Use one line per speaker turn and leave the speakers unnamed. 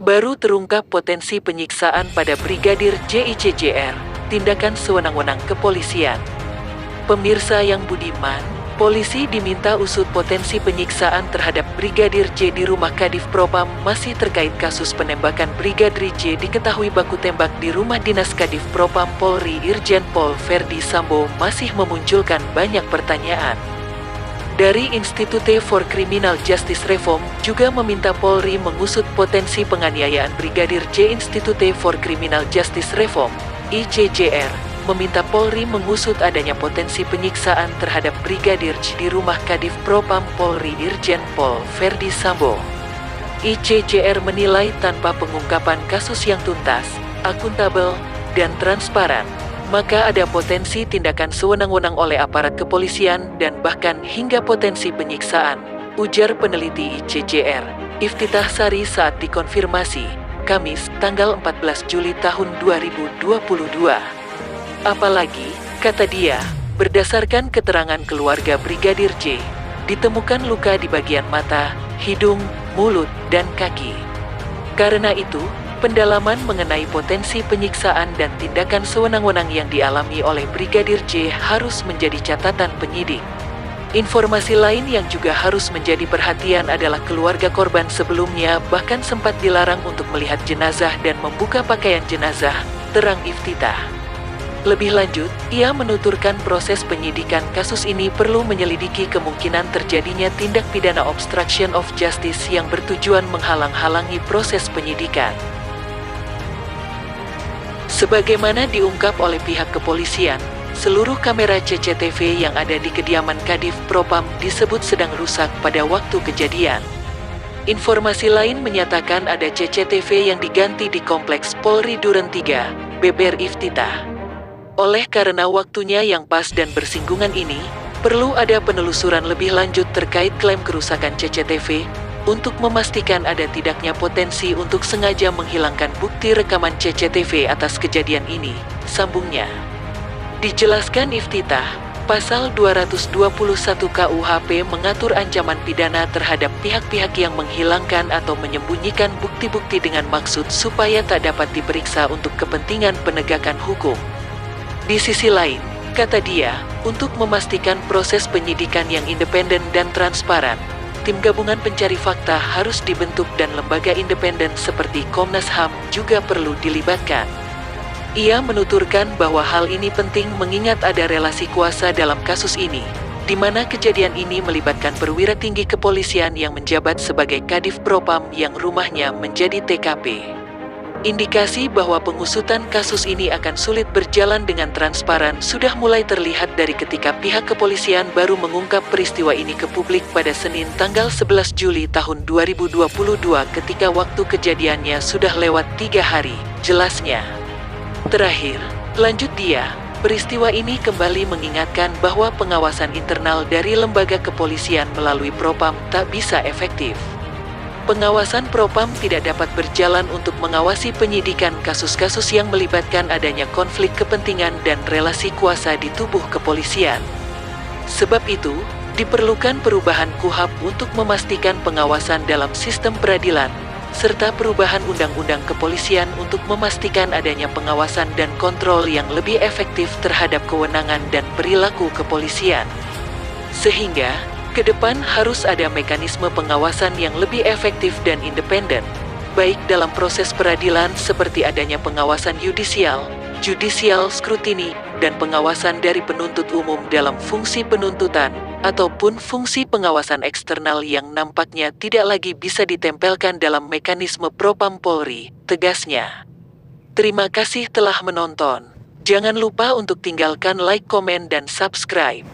Baru terungkap potensi penyiksaan pada Brigadir JICJR, tindakan sewenang-wenang kepolisian. Pemirsa yang budiman, polisi diminta usut potensi penyiksaan terhadap Brigadir J di rumah Kadif Propam masih terkait kasus penembakan Brigadir J diketahui baku tembak di rumah dinas Kadif Propam Polri Irjen Pol Verdi Sambo masih memunculkan banyak pertanyaan. Dari Institute for Criminal Justice Reform juga meminta Polri mengusut potensi penganiayaan Brigadir J. Institute for Criminal Justice Reform, ICJR, meminta Polri mengusut adanya potensi penyiksaan terhadap Brigadir J di rumah Kadif Propam Polri Irjen Pol Verdi Sambo. ICJR menilai tanpa pengungkapan kasus yang tuntas, akuntabel, dan transparan, maka ada potensi tindakan sewenang-wenang oleh aparat kepolisian dan bahkan hingga potensi penyiksaan, ujar peneliti ICJR, Iftitah Sari saat dikonfirmasi, Kamis, tanggal 14 Juli tahun 2022. Apalagi, kata dia, berdasarkan keterangan keluarga Brigadir J, ditemukan luka di bagian mata, hidung, mulut, dan kaki. Karena itu, pendalaman mengenai potensi penyiksaan dan tindakan sewenang-wenang yang dialami oleh Brigadir J harus menjadi catatan penyidik. Informasi lain yang juga harus menjadi perhatian adalah keluarga korban sebelumnya bahkan sempat dilarang untuk melihat jenazah dan membuka pakaian jenazah, terang Iftitah. Lebih lanjut, ia menuturkan proses penyidikan kasus ini perlu menyelidiki kemungkinan terjadinya tindak pidana obstruction of justice yang bertujuan menghalang-halangi proses penyidikan. Sebagaimana diungkap oleh pihak kepolisian, seluruh kamera CCTV yang ada di kediaman Kadif Propam disebut sedang rusak pada waktu kejadian. Informasi lain menyatakan ada CCTV yang diganti di Kompleks Polri Duren 3, beber Iftitah. Oleh karena waktunya yang pas dan bersinggungan ini, perlu ada penelusuran lebih lanjut terkait klaim kerusakan CCTV, untuk memastikan ada tidaknya potensi untuk sengaja menghilangkan bukti rekaman CCTV atas kejadian ini, sambungnya. Dijelaskan Iftitah, Pasal 221 KUHP mengatur ancaman pidana terhadap pihak-pihak yang menghilangkan atau menyembunyikan bukti-bukti dengan maksud supaya tak dapat diperiksa untuk kepentingan penegakan hukum. Di sisi lain, kata dia, untuk memastikan proses penyidikan yang independen dan transparan, tim gabungan pencari fakta harus dibentuk dan lembaga independen seperti Komnas HAM juga perlu dilibatkan. Ia menuturkan bahwa hal ini penting mengingat ada relasi kuasa dalam kasus ini, di mana kejadian ini melibatkan perwira tinggi kepolisian yang menjabat sebagai Kadif Propam yang rumahnya menjadi TKP. Indikasi bahwa pengusutan kasus ini akan sulit berjalan dengan transparan sudah mulai terlihat dari ketika pihak kepolisian baru mengungkap peristiwa ini ke publik pada Senin tanggal 11 Juli tahun 2022 ketika waktu kejadiannya sudah lewat 3 hari, jelasnya. Terakhir, lanjut dia, peristiwa ini kembali mengingatkan bahwa pengawasan internal dari lembaga kepolisian melalui Propam tak bisa efektif. Pengawasan Propam tidak dapat berjalan untuk mengawasi penyidikan kasus-kasus yang melibatkan adanya konflik kepentingan dan relasi kuasa di tubuh kepolisian. Sebab itu, diperlukan perubahan KUHP untuk memastikan pengawasan dalam sistem peradilan, serta perubahan undang-undang kepolisian untuk memastikan adanya pengawasan dan kontrol yang lebih efektif terhadap kewenangan dan perilaku kepolisian. Sehingga, ke depan harus ada mekanisme pengawasan yang lebih efektif dan independen, baik dalam proses peradilan seperti adanya pengawasan yudisial, judicial scrutiny, dan pengawasan dari penuntut umum dalam fungsi penuntutan, ataupun fungsi pengawasan eksternal yang nampaknya tidak lagi bisa ditempelkan dalam mekanisme Propam Polri, tegasnya. Terima kasih telah menonton. Jangan lupa untuk tinggalkan like, komen, dan subscribe.